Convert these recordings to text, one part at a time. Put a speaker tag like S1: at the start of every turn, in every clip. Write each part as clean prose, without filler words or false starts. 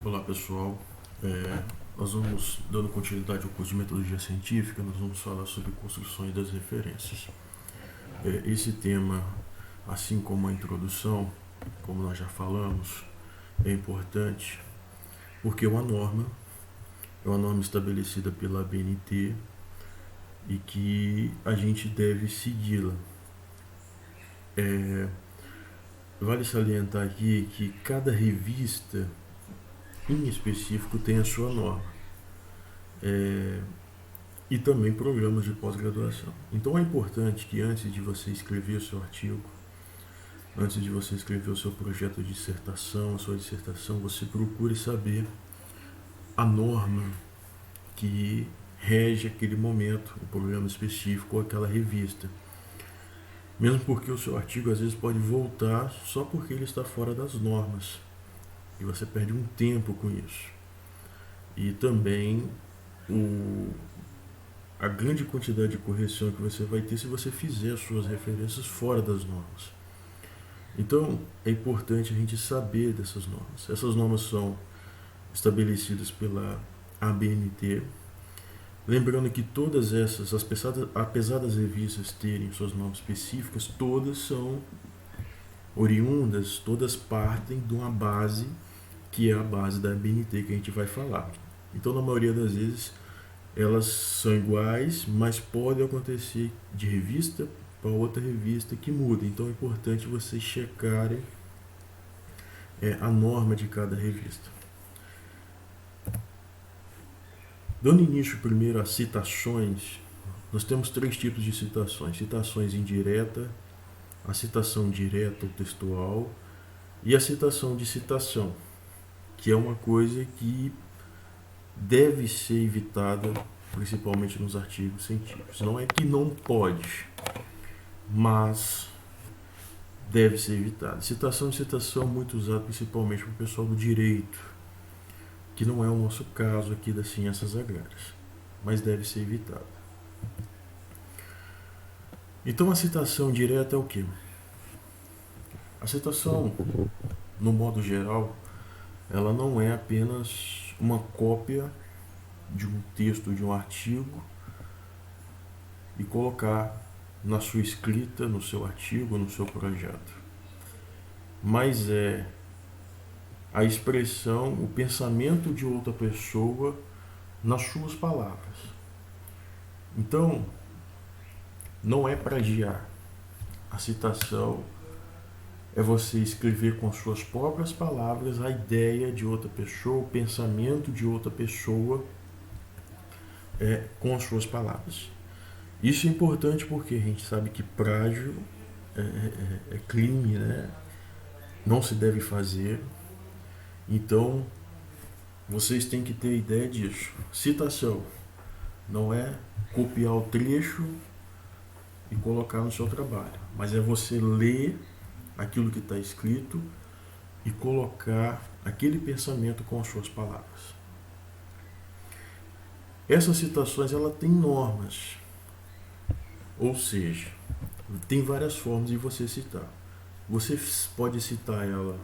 S1: Olá pessoal, nós vamos dando continuidade ao curso de metodologia científica, nós vamos falar sobre construções das referências. Esse tema, assim como a introdução, como nós já falamos, é importante porque é uma norma estabelecida pela ABNT e que a gente deve segui-la. Vale salientar aqui que cada revista em específico tem a sua norma. E também programas de pós-graduação. Então é importante que antes de você escrever o seu artigo, antes de você escrever o seu projeto de dissertação, a sua dissertação, você procure saber a norma que rege aquele momento, o programa específico ou aquela revista. Mesmo porque o seu artigo às vezes pode voltar só porque ele está fora das normas. E você perde um tempo com isso. E também a grande quantidade de correção que você vai ter se você fizer as suas referências fora das normas. Então, é importante a gente saber dessas normas. Essas normas são estabelecidas pela ABNT. Lembrando que todas essas, apesar das revistas terem suas normas específicas, todas são oriundas, todas partem de uma base que é a base da ABNT que a gente vai falar. Então, na maioria das vezes, elas são iguais, mas pode acontecer de revista para outra revista que muda. Então é importante vocês checarem a norma de cada revista. Dando início primeiro às citações, nós temos 3 tipos de citações: citações indireta, a citação direta ou textual e a citação de citação, que é uma coisa que deve ser evitada, principalmente nos artigos científicos. Não é que não pode, mas deve ser evitada. Citação e citação muito usada principalmente para o pessoal do direito, que não é o nosso caso aqui das ciências agrárias, mas deve ser evitada. Então a citação direta é o quê? A citação, no modo geral, ela não é apenas uma cópia de um texto, de um artigo, e colocar na sua escrita, no seu artigo, no seu projeto. Mas é a expressão, o pensamento de outra pessoa nas suas palavras. Então, não é plagiar. A citação é você escrever com suas próprias palavras a ideia de outra pessoa, o pensamento de outra pessoa com as suas palavras. Isso é importante porque a gente sabe que plágio é crime, né? Não se deve fazer. Então, vocês têm que ter ideia disso. Citação não é copiar o trecho e colocar no seu trabalho, mas é você ler aquilo que está escrito e colocar aquele pensamento com as suas palavras. Essas citações, ela tem normas, ou seja, tem várias formas de você citar. Você pode citar ela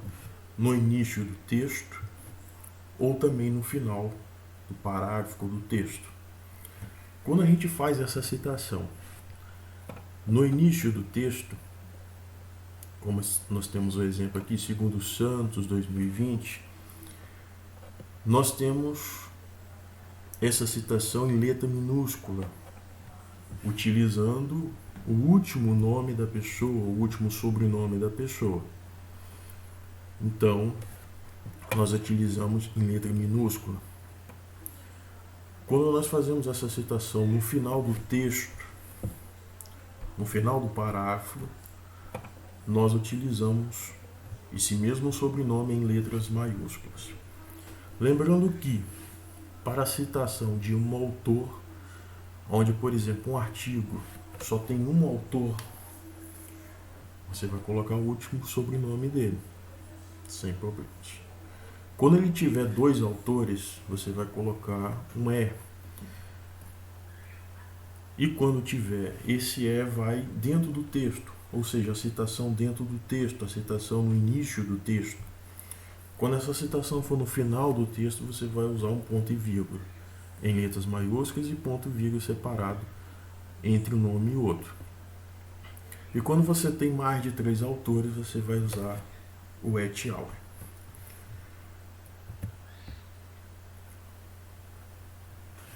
S1: no início do texto ou também no final do parágrafo ou do texto. Quando a gente faz essa citação no início do texto, como nós temos o exemplo aqui, segundo Santos 2020, nós temos essa citação em letra minúscula, utilizando o último nome da pessoa, o último sobrenome da pessoa. Então, nós utilizamos em letra minúscula. Quando nós fazemos essa citação no final do texto, no final do parágrafo, nós utilizamos esse mesmo sobrenome em letras maiúsculas. Lembrando que, para a citação de um autor, onde, por exemplo, um artigo só tem um autor, você vai colocar o último sobrenome dele, sem problemas. Quando ele tiver 2 autores, você vai colocar um E. E quando tiver esse E, vai dentro do texto, ou seja, a citação dentro do texto, a citação no início do texto. Quando essa citação for no final do texto, você vai usar um ponto e vírgula em letras maiúsculas e ponto e vírgula separado entre um nome e outro. E quando você tem mais de 3 autores, você vai usar o et al.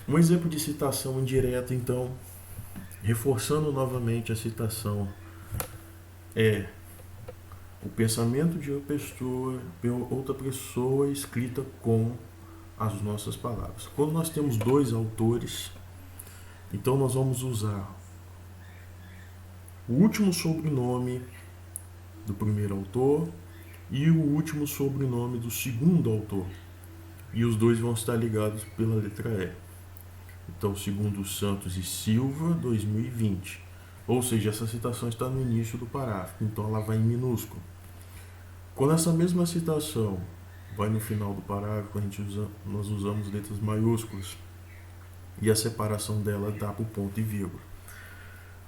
S1: Um exemplo de citação indireta, então, reforçando novamente a citação, é o pensamento de outra pessoa escrita com as nossas palavras. Quando nós temos 2 autores, então nós vamos usar o último sobrenome do primeiro autor e o último sobrenome do segundo autor. E os dois vão estar ligados pela letra E. Então, segundo Santos e Silva, 2020. Ou seja, essa citação está no início do parágrafo, então ela vai em minúsculo. Quando essa mesma citação vai no final do parágrafo, nós usamos letras maiúsculas e a separação dela dá para o ponto e vírgula.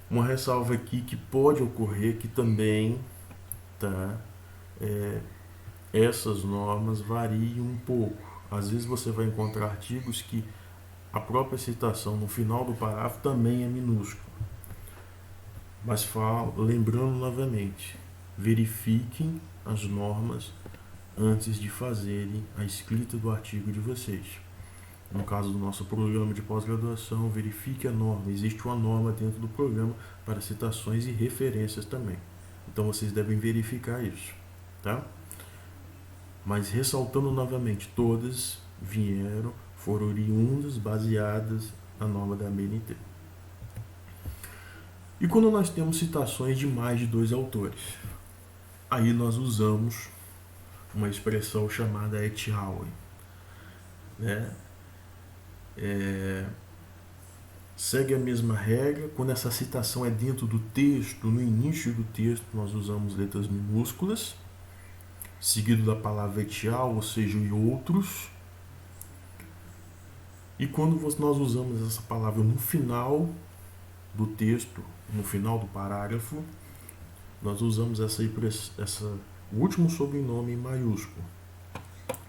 S1: Uma ressalva aqui que pode ocorrer que também essas normas variam um pouco. Às vezes você vai encontrar artigos que a própria citação no final do parágrafo também é minúscula. Mas lembrando novamente, verifiquem as normas antes de fazerem a escrita do artigo de vocês. No caso do nosso programa de pós-graduação, verifique a norma. Existe uma norma dentro do programa para citações e referências também. Então vocês devem verificar isso, tá? Mas ressaltando novamente, todas foram oriundas, baseadas na norma da ABNT. E quando nós temos citações de mais de 2 autores, aí nós usamos uma expressão chamada et al. Né? Segue a mesma regra. Quando essa citação é dentro do texto, no início do texto, nós usamos letras minúsculas, seguido da palavra et al, ou seja, e outros. E quando nós usamos essa palavra no final do texto, no final do parágrafo, nós usamos o último sobrenome em maiúsculo,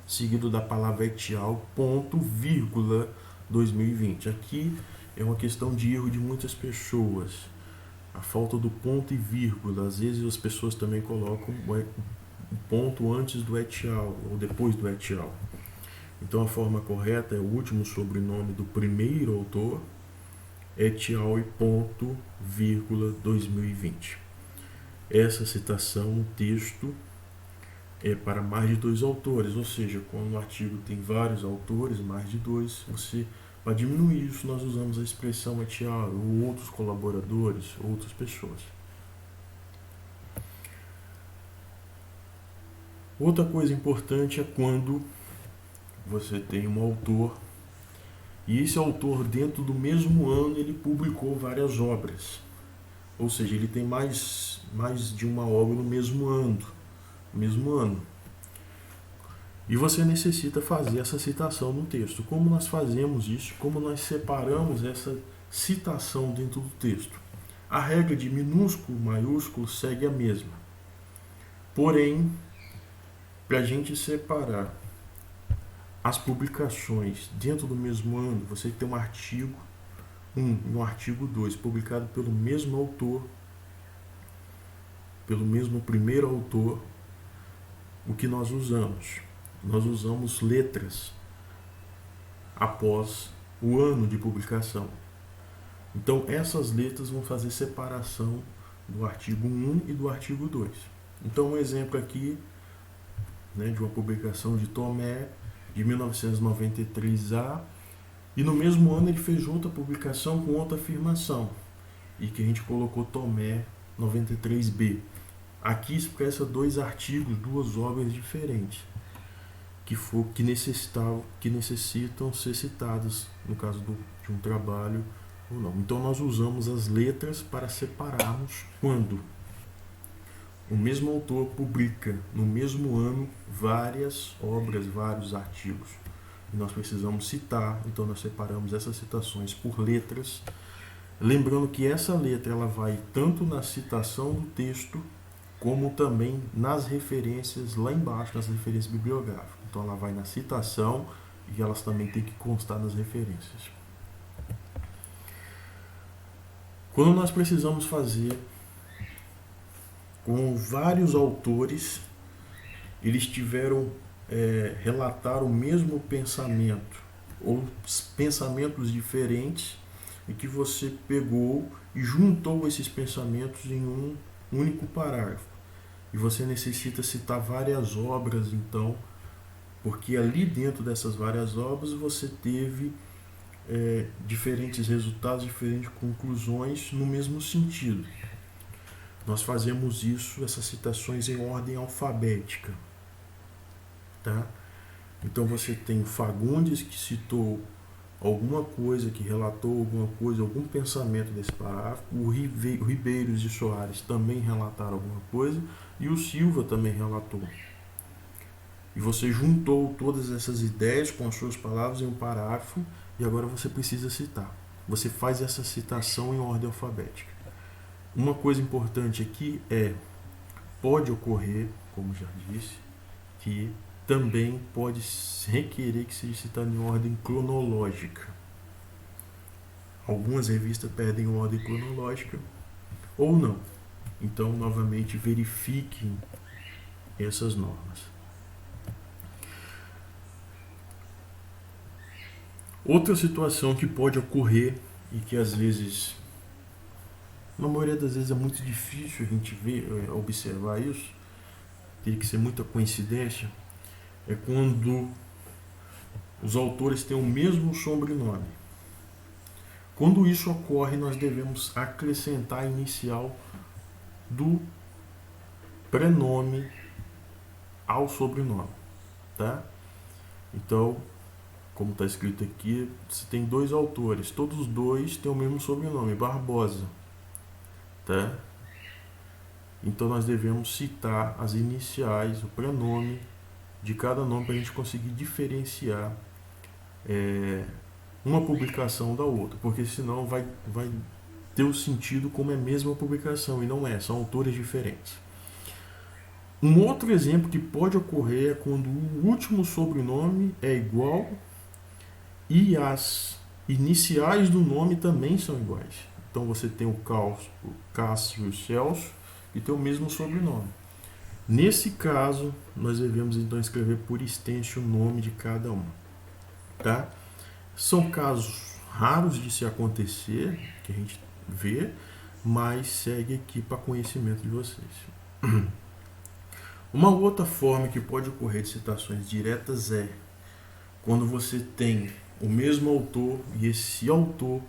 S1: seguido da palavra et al, ponto, vírgula, 2020. Aqui é uma questão de erro de muitas pessoas. A falta do ponto e vírgula. Às vezes as pessoas também colocam o ponto antes do et al ou depois do et al. Então a forma correta é o último sobrenome do primeiro autor, et al e ponto, vírgula, 2020. Essa citação no texto é para mais de 2 autores, ou seja, quando o artigo tem vários autores, mais de 2, para diminuir isso, nós usamos a expressão et al ou outros colaboradores, outras pessoas. Outra coisa importante é quando você tem um autor e esse autor, dentro do mesmo ano, ele publicou várias obras. Ou seja, ele tem mais de uma obra no mesmo ano. E você necessita fazer essa citação no texto. Como nós fazemos isso? Como nós separamos essa citação dentro do texto? A regra de minúsculo, maiúsculo segue a mesma. Porém, para a gente separar as publicações dentro do mesmo ano, você tem um artigo 1 e um artigo 2, publicado pelo mesmo autor, pelo mesmo primeiro autor. O que nós usamos? Nós usamos letras após o ano de publicação. Então, essas letras vão fazer separação do artigo 1 e do artigo 2. Então, um exemplo aqui, né, de uma publicação de Tomé, de 1993A, e no mesmo ano ele fez outra publicação com outra afirmação, e que a gente colocou Tomé 93B. Aqui expressa 2 artigos, 2 obras diferentes, que necessitam ser citadas, no caso de um trabalho ou não. Então nós usamos as letras para separarmos quando o mesmo autor publica no mesmo ano várias obras, vários artigos. E nós precisamos citar, então nós separamos essas citações por letras. Lembrando que essa letra ela vai tanto na citação do texto como também nas referências lá embaixo, nas referências bibliográficas. Então ela vai na citação e elas também têm que constar nas referências. Quando nós precisamos fazer com vários autores, eles tiveram relatar o mesmo pensamento ou pensamentos diferentes, e que você pegou e juntou esses pensamentos em um único parágrafo. E você necessita citar várias obras, então, porque ali dentro dessas várias obras você teve diferentes resultados, diferentes conclusões no mesmo sentido. Nós fazemos isso, essas citações em ordem alfabética, tá? Então você tem Fagundes, que citou alguma coisa, que relatou alguma coisa, algum pensamento desse parágrafo. O Ribeiros e Soares também relataram alguma coisa, e o Silva também relatou. E você juntou todas essas ideias com as suas palavras em um parágrafo, e agora você precisa citar. Você faz essa citação em ordem alfabética. Uma coisa importante aqui pode ocorrer, como já disse, que também pode requerer que seja citado em ordem cronológica. Algumas revistas pedem ordem cronológica ou não. Então, novamente, verifiquem essas normas. Outra situação que pode ocorrer e que às vezes, na maioria das vezes, é muito difícil a gente observar isso, tem que ser muita coincidência, é quando os autores têm o mesmo sobrenome. Quando isso ocorre, nós devemos acrescentar a inicial do prenome ao sobrenome, tá? Então, como está escrito aqui, se tem dois autores, todos os dois têm o mesmo sobrenome, Barbosa, tá? Então nós devemos citar as iniciais, o prenome de cada nome para a gente conseguir diferenciar uma publicação da outra, porque senão vai ter o sentido como é a mesma publicação, e não é, são autores diferentes. Um outro exemplo que pode ocorrer é quando o último sobrenome é igual e as iniciais do nome também são iguais. Então você tem o Cássio e o Celso, e tem o mesmo sobrenome. Nesse caso, nós devemos então escrever por extenso o nome de cada um, tá? São casos raros de se acontecer, que a gente vê, mas segue aqui para conhecimento de vocês. Uma outra forma que pode ocorrer de citações diretas é quando você tem o mesmo autor, e esse autor,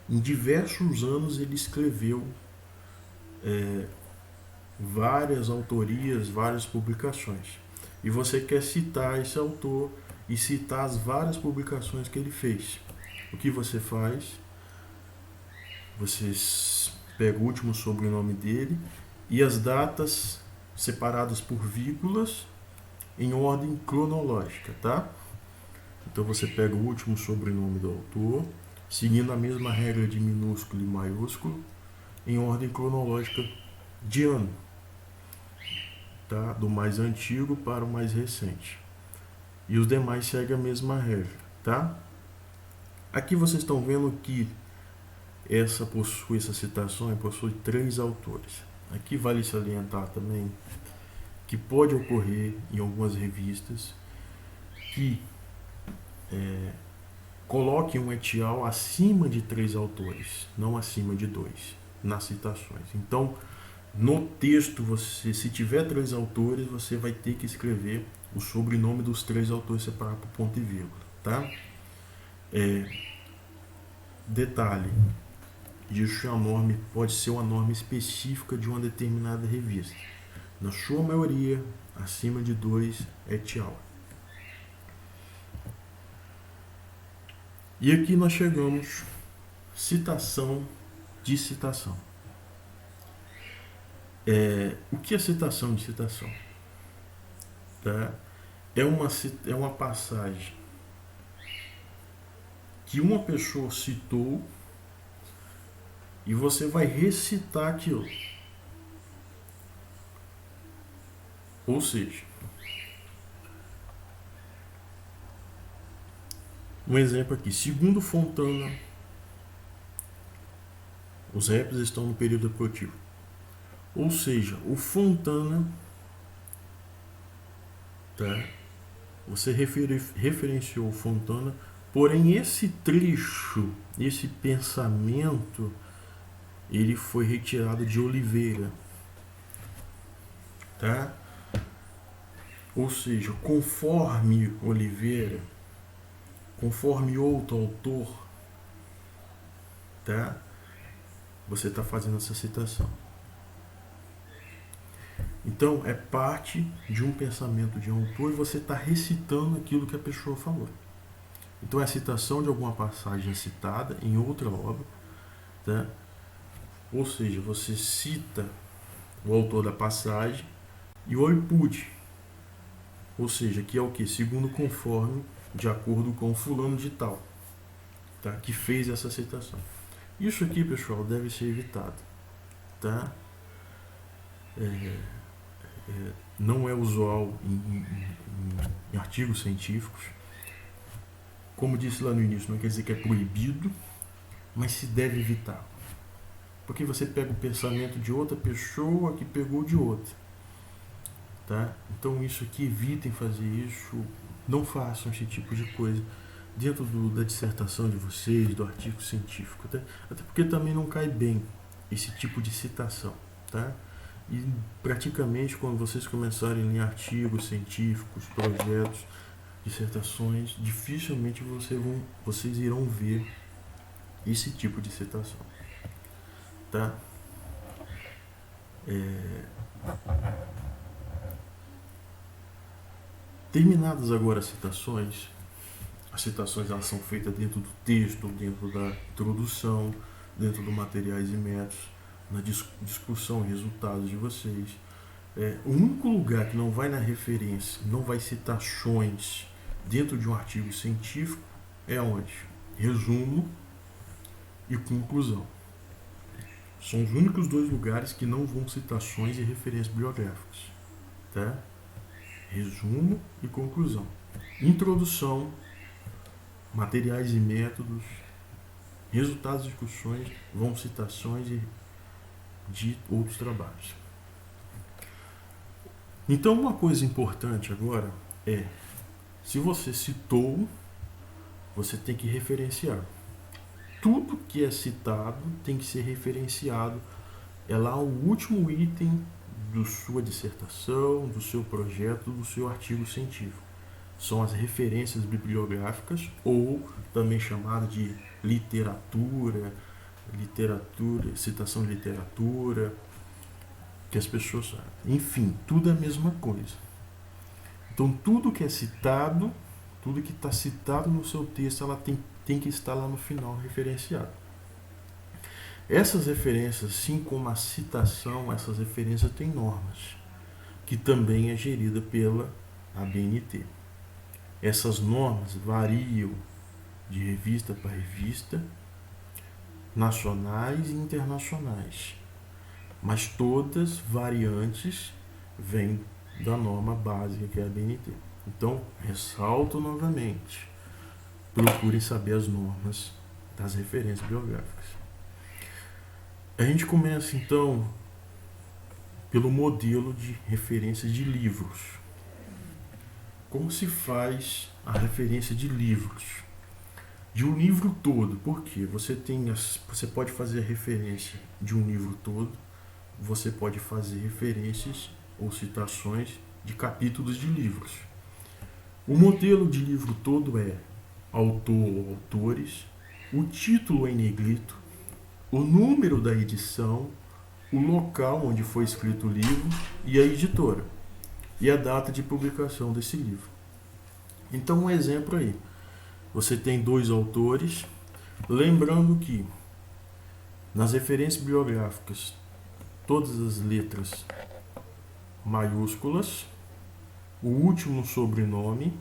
S1: em diversos anos, ele escreveu várias autorias, várias publicações. E você quer citar esse autor e citar as várias publicações que ele fez. O que você faz? Você pega o último sobrenome dele e as datas separadas por vírgulas em ordem cronológica, tá? Então você pega o último sobrenome do autor, seguindo a mesma regra de minúsculo e maiúsculo, em ordem cronológica de ano, tá? Do mais antigo para o mais recente. E os demais seguem a mesma regra, tá? Aqui vocês estão vendo que essa citação possui 3 autores. Aqui vale salientar também que pode ocorrer em algumas revistas que coloquem um etial acima de 3 autores, não acima de 2, nas citações. Então, no texto, se tiver 3 autores, você vai ter que escrever o sobrenome dos 3 autores separado por ponto e vírgula, tá? Detalhe, isso pode ser uma norma específica de uma determinada revista. Na sua maioria, acima de 2 é etial. E aqui nós chegamos, citação de citação. O que é citação de citação? Tá? É uma passagem que uma pessoa citou e você vai recitar aquilo. Ou seja, um exemplo aqui, segundo Fontana, os raps estão no período reprodutivo. Ou seja, o Fontana, tá? Você referenciou Fontana, porém esse trecho, esse pensamento, ele foi retirado de Oliveira, tá? Ou seja, conforme Oliveira, conforme outro autor, tá? Você está fazendo essa citação. Então, é parte de um pensamento de um autor e você está recitando aquilo que a pessoa falou. Então, é a citação de alguma passagem citada em outra obra, tá? Ou seja, você cita o autor da passagem e o oripude. Ou seja, que é o que? Segundo conforme, de acordo com fulano de tal, tá? Que fez essa citação. Isso aqui, pessoal, deve ser evitado, tá? Não é usual em artigos científicos. Como disse lá no início, não quer dizer que é proibido, mas se deve evitar. Porque você pega o pensamento de outra pessoa que pegou de outra, tá? Então isso aqui, evitem fazer isso, não façam esse tipo de coisa dentro da dissertação de vocês, do artigo científico, tá? Até porque também não cai bem esse tipo de citação, tá? E praticamente quando vocês começarem a ler artigos científicos, projetos, dissertações, dificilmente vocês irão ver esse tipo de citação, tá? Terminadas agora as citações elas são feitas dentro do texto, dentro da introdução, dentro do materiais e métodos, na discussão e resultados de vocês. O único lugar que não vai na referência, não vai citações dentro de um artigo científico é onde? Resumo e conclusão. São os únicos dois lugares que não vão citações e referências bibliográficas, tá? Resumo e conclusão. Introdução, materiais e métodos, resultados de discussões, vão citações de outros trabalhos. Então, uma coisa importante agora é, se você citou, você tem que referenciar. Tudo que é citado tem que ser referenciado. É lá o último item da sua dissertação, do seu projeto, do seu artigo científico. São as referências bibliográficas, ou também chamada de literatura, citação de literatura, que as pessoas sabem. Enfim, tudo é a mesma coisa. Então, tudo que é citado, tudo que está citado no seu texto, ela tem que estar lá no final referenciado. Essas referências, assim como a citação, essas referências têm normas, que também é gerida pela ABNT. Essas normas variam de revista para revista, nacionais e internacionais, mas todas variantes vêm da norma básica que é a ABNT. Então, ressalto novamente, procurem saber as normas das referências bibliográficas. A gente começa então pelo modelo de referência de livros. Como se faz a referência de livros? De um livro todo. Por quê? Você pode fazer a referência de um livro todo, você pode fazer referências ou citações de capítulos de livros. O modelo de livro todo é autor ou autores, o título em negrito, o número da edição, o local onde foi escrito o livro e a editora, e a data de publicação desse livro. Então, um exemplo aí. Você tem dois autores, lembrando que nas referências bibliográficas, todas as letras maiúsculas, o último sobrenome,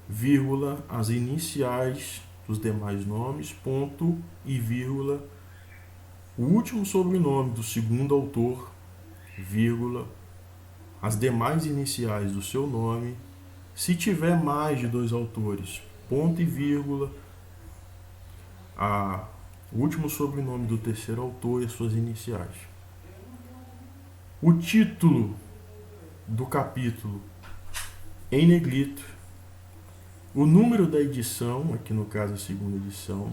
S1: vírgula, as iniciais dos demais nomes, ponto e vírgula, o último sobrenome do segundo autor, vírgula, as demais iniciais do seu nome, se tiver mais de 2 autores, ponto e vírgula, o último sobrenome do terceiro autor e as suas iniciais. O título do capítulo em negrito, o número da edição, aqui no caso a segunda edição,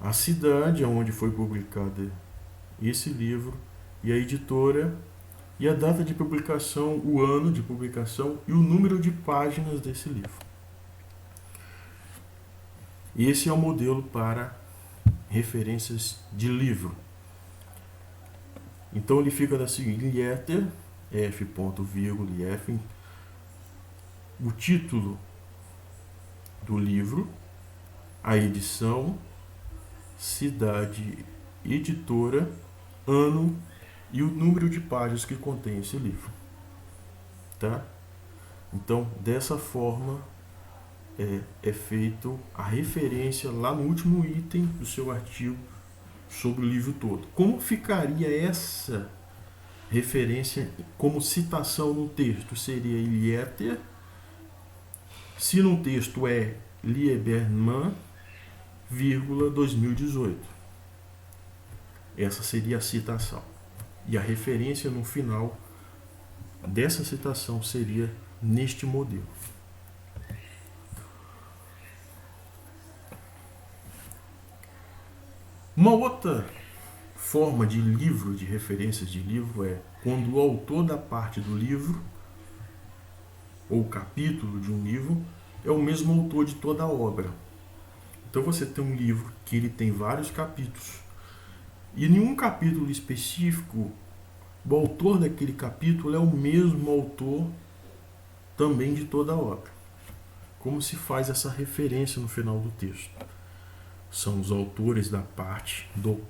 S1: a cidade onde foi publicado esse livro e a editora, e a data de publicação, o ano de publicação e o número de páginas desse livro. Esse é o modelo para referências de livro. Então ele fica da seguinte: letter, F. vírgula e F, o título do livro, a edição, cidade, editora, ano e o número de páginas que contém esse livro, tá? Então, dessa forma é feito a referência lá no último item do seu artigo sobre o livro todo. Como ficaria essa referência como citação no texto? Seria Ilieter, se no texto é Lieberman, 2018. Essa seria a citação. E a referência no final dessa citação seria neste modelo. Uma outra forma de livro, de referências de livro, é quando o autor da parte do livro ou capítulo de um livro é o mesmo autor de toda a obra. Então você tem um livro que ele tem vários capítulos, e em um capítulo específico, o autor daquele capítulo é o mesmo autor também de toda a obra. Como se faz essa referência no final do texto? São os autores da parte do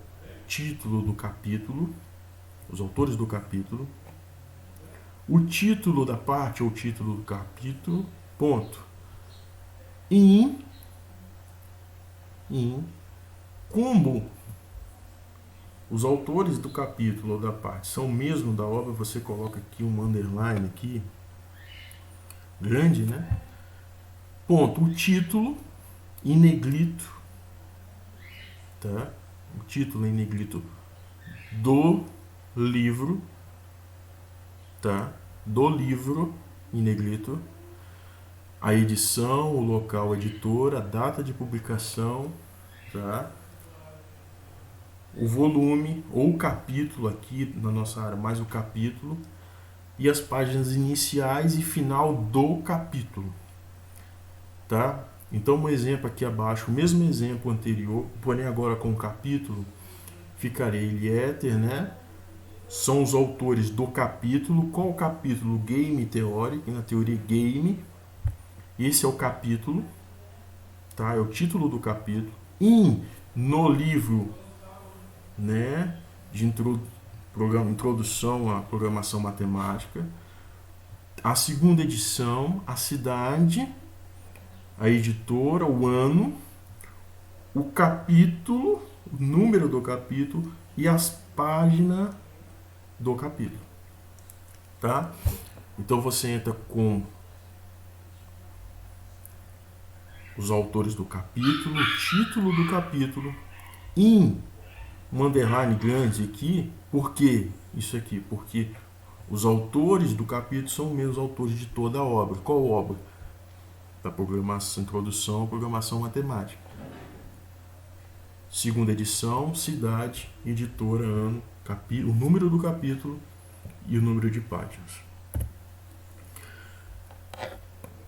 S1: título do capítulo, os autores do capítulo, o título da parte ou título do capítulo, ponto. Como os autores do capítulo ou da parte são o mesmo da obra, você coloca aqui um underline aqui, grande, né? Ponto. O título em negrito, tá? O título em negrito do livro, tá? Do livro em negrito, a edição, o local, a editora, a data de publicação, tá? O volume ou o capítulo aqui na nossa área, mais o capítulo, e as páginas iniciais e final do capítulo, tá? Então um exemplo aqui abaixo, o mesmo exemplo anterior, porém agora com o capítulo, ficaria Ilieter, né? São os autores do capítulo. Qual o capítulo? Game Theory, na teoria Game. Esse é o capítulo, tá? É o título do capítulo. No livro, né, de introdução à programação matemática, a segunda edição, a cidade, a editora, o ano, o capítulo, o número do capítulo e as páginas do capítulo, tá? Então você entra com os autores do capítulo, o título do capítulo, um underline grande aqui. Por que isso aqui? Porque os autores do capítulo são os mesmos autores de toda a obra. Qual obra? Da programação, introdução à programação matemática. Segunda edição, cidade, editora, ano, o número do capítulo e o número de páginas.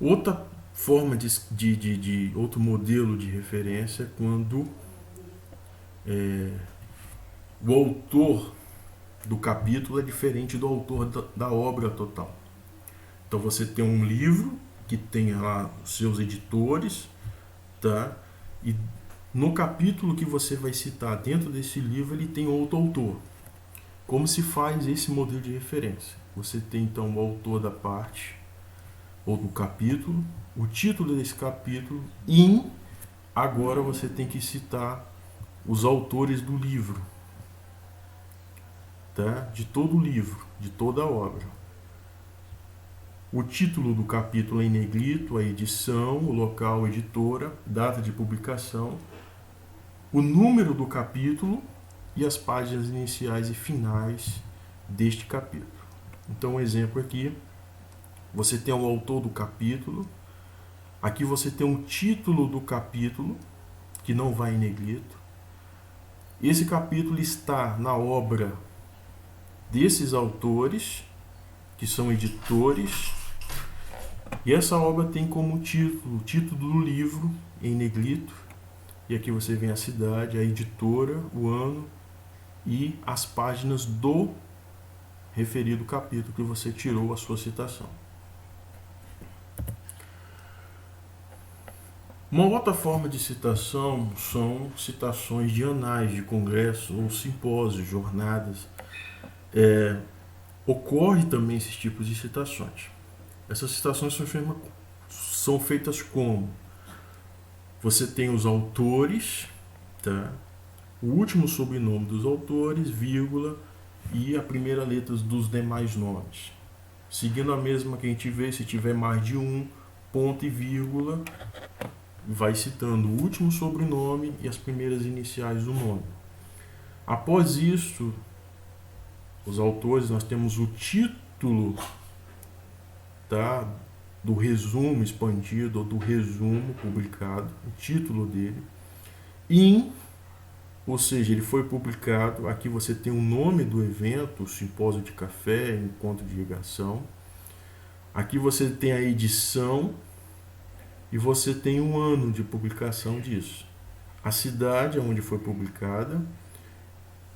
S1: Outra forma de outro modelo de referência é quando o autor do capítulo é diferente do autor da obra total. Então você tem um livro que tem lá os seus editores, tá? E no capítulo que você vai citar dentro desse livro, ele tem outro autor. Como se faz esse modelo de referência? Você tem então o autor da parte ou do capítulo, o título desse capítulo, e agora você tem que citar os autores do livro, tá? De todo o livro, de toda a obra. o título do capítulo em negrito, a edição, o local, editora, data de publicação, o número do capítulo e as páginas iniciais e finais deste capítulo. Então, um exemplo aqui, você tem o autor do capítulo, aqui você tem o título do capítulo, que não vai em negrito. Esse capítulo está na obra desses autores, que são editores, e essa obra tem como título, o título do livro em negrito, e aqui você vê a cidade, a editora, o ano e as páginas do referido capítulo que você tirou a sua citação. Uma outra forma de citação são citações de anais de congressos ou simpósios, jornadas. Ocorre também esses tipos de citações. Essas citações são feitas como? Você tem os autores, tá? O último sobrenome dos autores, vírgula, e a primeira letra dos demais nomes. Seguindo a mesma que a gente vê, se tiver mais de um, ponto e vírgula, vai citando o último sobrenome e as primeiras iniciais do nome. Após isso, os autores, nós temos o título, tá, do resumo expandido ou do resumo publicado, o título dele, ou seja, ele foi publicado, aqui você tem o nome do evento, simpósio de café, encontro de irrigação, aqui você tem a edição e você tem o ano de publicação disso, a cidade onde foi publicada,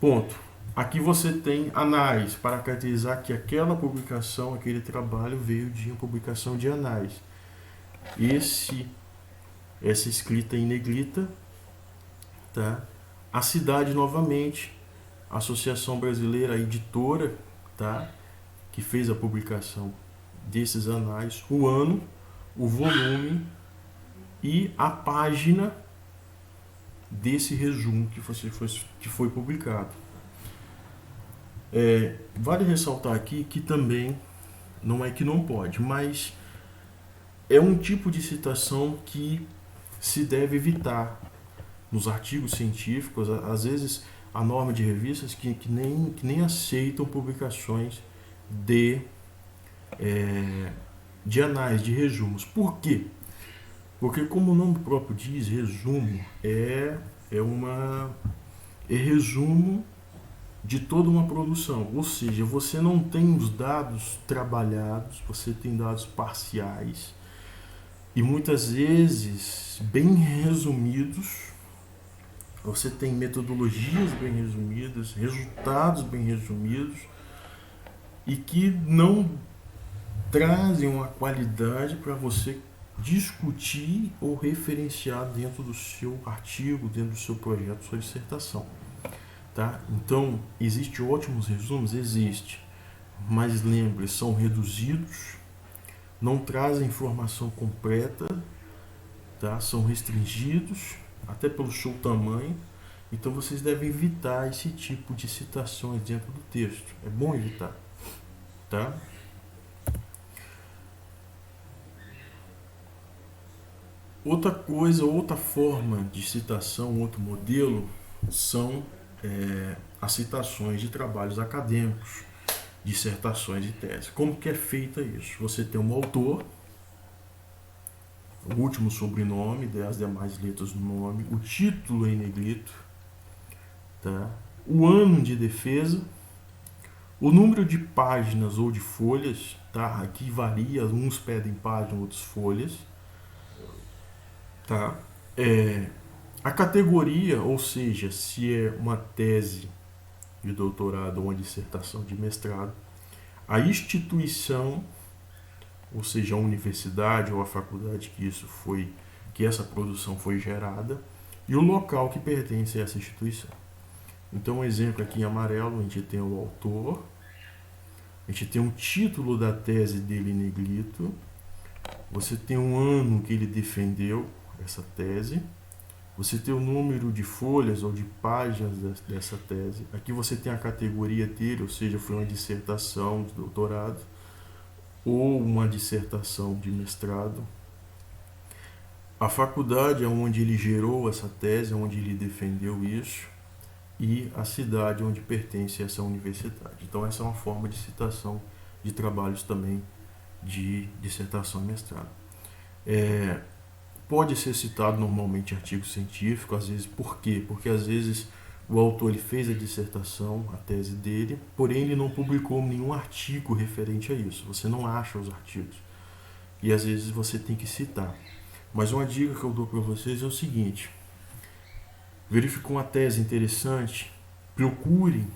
S1: ponto. Aqui você tem anais, para caracterizar que aquela publicação, aquele trabalho veio de uma publicação de anais. Essa escrita em negrita, tá? A cidade novamente, a Associação Brasileira, a editora, tá? Que fez a publicação desses anais, o ano, o volume e a página desse resumo que foi publicado. Vale ressaltar aqui que também, não é que não pode, mas é um tipo de citação que se deve evitar nos artigos científicos. Às vezes a norma de revistas que nem aceitam publicações de anais, de resumos. Por quê? Porque, como o nome próprio diz, resumo é resumo de toda uma produção, ou seja, você não tem os dados trabalhados, você tem dados parciais e muitas vezes bem resumidos. Você tem metodologias bem resumidas, resultados bem resumidos e que não trazem uma qualidade para você discutir ou referenciar dentro do seu artigo, dentro do seu projeto, sua dissertação. Tá? Então, existem ótimos resumos? Existe. Mas lembre, são reduzidos, não trazem informação completa, tá? São restringidos, até pelo seu tamanho. Então, vocês devem evitar esse tipo de citações dentro do texto. É bom evitar. Tá? Outra coisa, outra forma de citação, outro modelo, são as citações de trabalhos acadêmicos, dissertações e teses. Como que é feita isso? Você tem um autor, o último sobrenome, as demais letras do nome, o título em negrito, tá? O ano de defesa, o número de páginas ou de folhas, tá? Aqui varia, uns pedem páginas, outros folhas, tá? A categoria, ou seja, se é uma tese de doutorado ou uma dissertação de mestrado, a instituição, ou seja, a universidade ou a faculdade que essa produção foi gerada, e o local que pertence a essa instituição. Então, um exemplo aqui em amarelo, a gente tem o autor, a gente tem o título da tese dele em negrito, você tem um ano que ele defendeu essa tese, você tem o número de folhas ou de páginas dessa tese. Aqui você tem a categoria dele, ou seja, foi uma dissertação de doutorado. ou uma dissertação de mestrado, a faculdade onde ele gerou essa tese, onde ele defendeu isso, e a cidade onde pertence essa universidade. Então essa é uma forma de citação de trabalhos também de dissertação e mestrado. Pode ser citado normalmente artigo científico, às vezes. Por quê? Porque às vezes o autor ele fez a dissertação, a tese dele, porém ele não publicou nenhum artigo referente a isso. Você não acha os artigos. E às vezes você tem que citar. Mas uma dica que eu dou para vocês é o seguinte: verificou uma tese interessante, procure,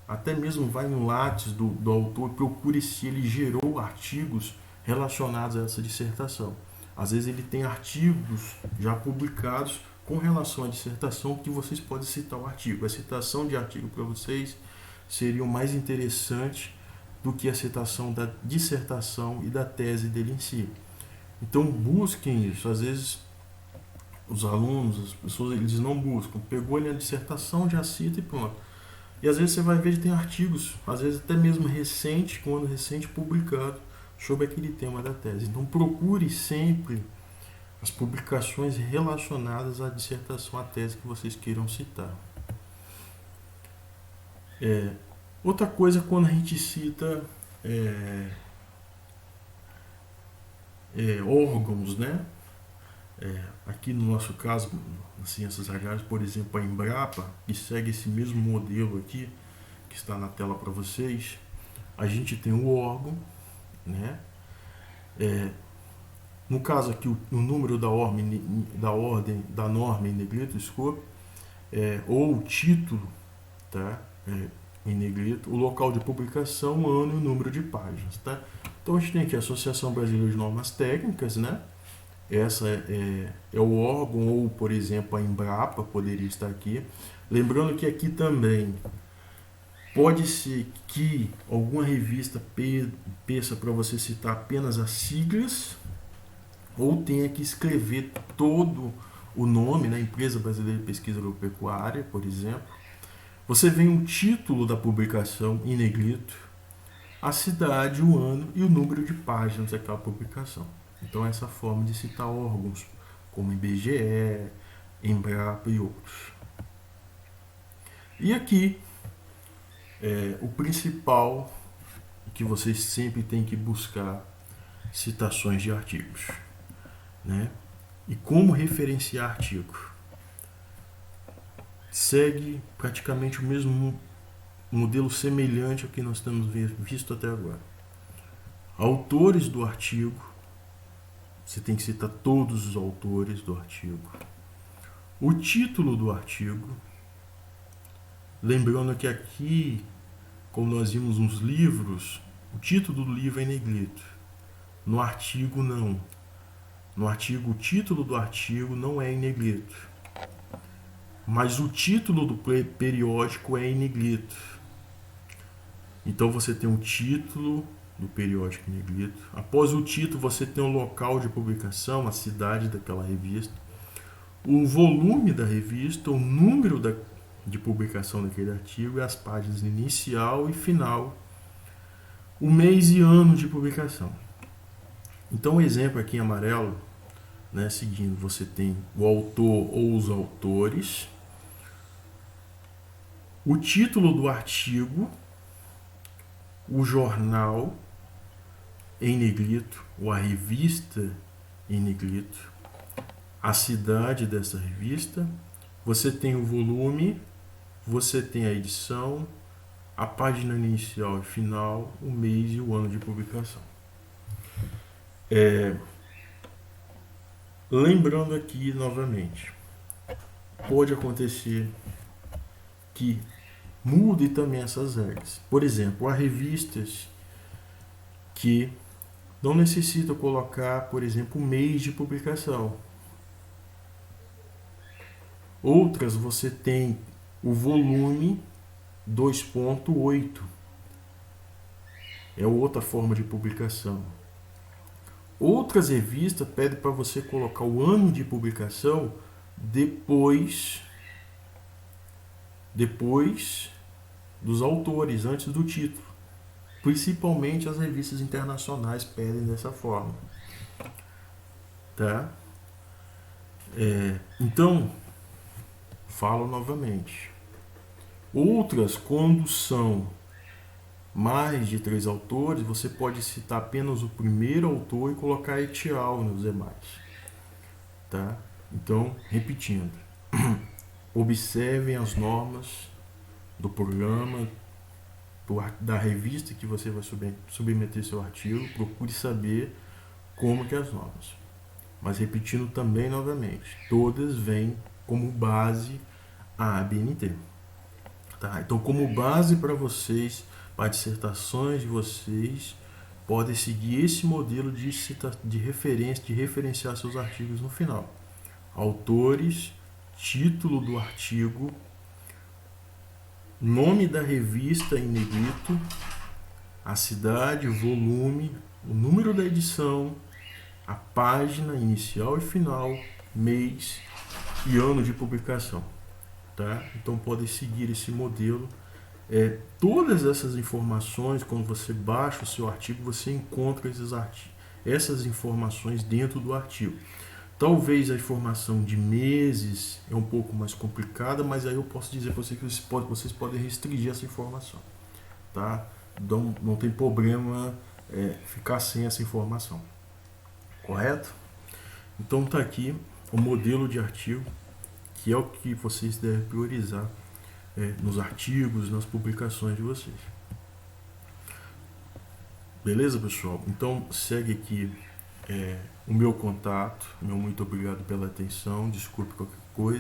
S1: até mesmo vai no Lattes do autor, procure se ele gerou artigos relacionados a essa dissertação. Às vezes ele tem artigos já publicados com relação à dissertação que vocês podem citar o artigo. A citação de artigo para vocês seria o mais interessante do que a citação da dissertação e da tese dele em si. Então busquem isso. Às vezes os alunos, as pessoas, eles não buscam. Pegou ali a dissertação, já cita e pronto. E às vezes você vai ver que tem artigos, às vezes até mesmo recente, com ano recente, publicado sobre aquele tema da tese. Então procure sempre as publicações relacionadas à dissertação, à tese que vocês queiram citar. Outra coisa, quando a gente cita órgãos, né? Aqui no nosso caso, nas ciências agrárias, por exemplo, a Embrapa, que segue esse mesmo modelo aqui, que está na tela para vocês, a gente tem o órgão, né? No caso aqui, o número da ordem da norma em negrito, escopo, ou o título, tá? Em negrito, o local de publicação, o ano e o número de páginas, tá? Então a gente tem aqui a Associação Brasileira de Normas Técnicas, né? Essa é o órgão, ou por exemplo a Embrapa poderia estar aqui. Lembrando que aqui também pode ser que alguma revista peça para você citar apenas as siglas, ou tenha que escrever todo o nome, né? Empresa Brasileira de Pesquisa Agropecuária, por exemplo. Você vê o título da publicação em negrito, a cidade, o ano e o número de páginas daquela publicação. Então essa forma de citar órgãos, como IBGE, Embrapa e outros. E aqui, o principal que vocês sempre têm que buscar citações de artigos, né? E como referenciar artigo? Segue praticamente o mesmo modelo semelhante ao que nós temos visto até agora. Autores do artigo, você tem que citar todos os autores do artigo. O título do artigo, lembrando que aqui, como nós vimos nos livros, o título do livro é em negrito. No artigo não. No artigo, o título do artigo não é em negrito, mas o título do periódico é em negrito. Então você tem o título do periódico em negrito. Após o título, você tem o local de publicação, a cidade daquela revista, o volume da revista, o número de publicação daquele artigo e as páginas inicial e final, o mês e ano de publicação. Então, o exemplo aqui em amarelo, né, seguindo, você tem o autor ou os autores, o título do artigo, o jornal em negrito, ou a revista em negrito, a cidade dessa revista, você tem o volume, você tem a edição, a página inicial e final, o mês e o ano de publicação. Lembrando aqui novamente, pode acontecer que mude também essas regras. Por exemplo, há revistas que não necessitam colocar, por exemplo, o mês de publicação. Outras você tem o volume 2.8. É outra forma de publicação. Outras revistas pedem para você colocar o ano de publicação depois dos autores, antes do título. Principalmente as revistas internacionais pedem dessa forma, tá? Então, falo novamente. Outras, quando são mais de 3 autores, você pode citar apenas o primeiro autor e colocar etial nos demais, tá? Então, repetindo, observem as normas do programa, da revista que você vai submeter seu artigo, procure saber como que é as normas. Mas repetindo também novamente, todas vêm como base a ABNT. Tá? Então, como base para vocês, para dissertações de vocês, podem seguir esse modelo de referência, de referenciar seus artigos no final. Autores, título do artigo, nome da revista em negrito, a cidade, o volume, o número da edição, a página inicial e final, mês e ano de publicação. Tá? Então podem seguir esse modelo. Todas essas informações, quando você baixa o seu artigo, você encontra essas informações dentro do artigo. Talvez a informação de meses é um pouco mais complicada, mas aí eu posso dizer para vocês que vocês podem restringir essa informação. Tá? Não tem problema ficar sem essa informação. Correto? Então está aqui o modelo de artigo, que é o que vocês devem priorizar nos artigos, nas publicações de vocês. Beleza, pessoal? Então segue aqui o meu contato. Meu muito obrigado pela atenção. Desculpe qualquer coisa.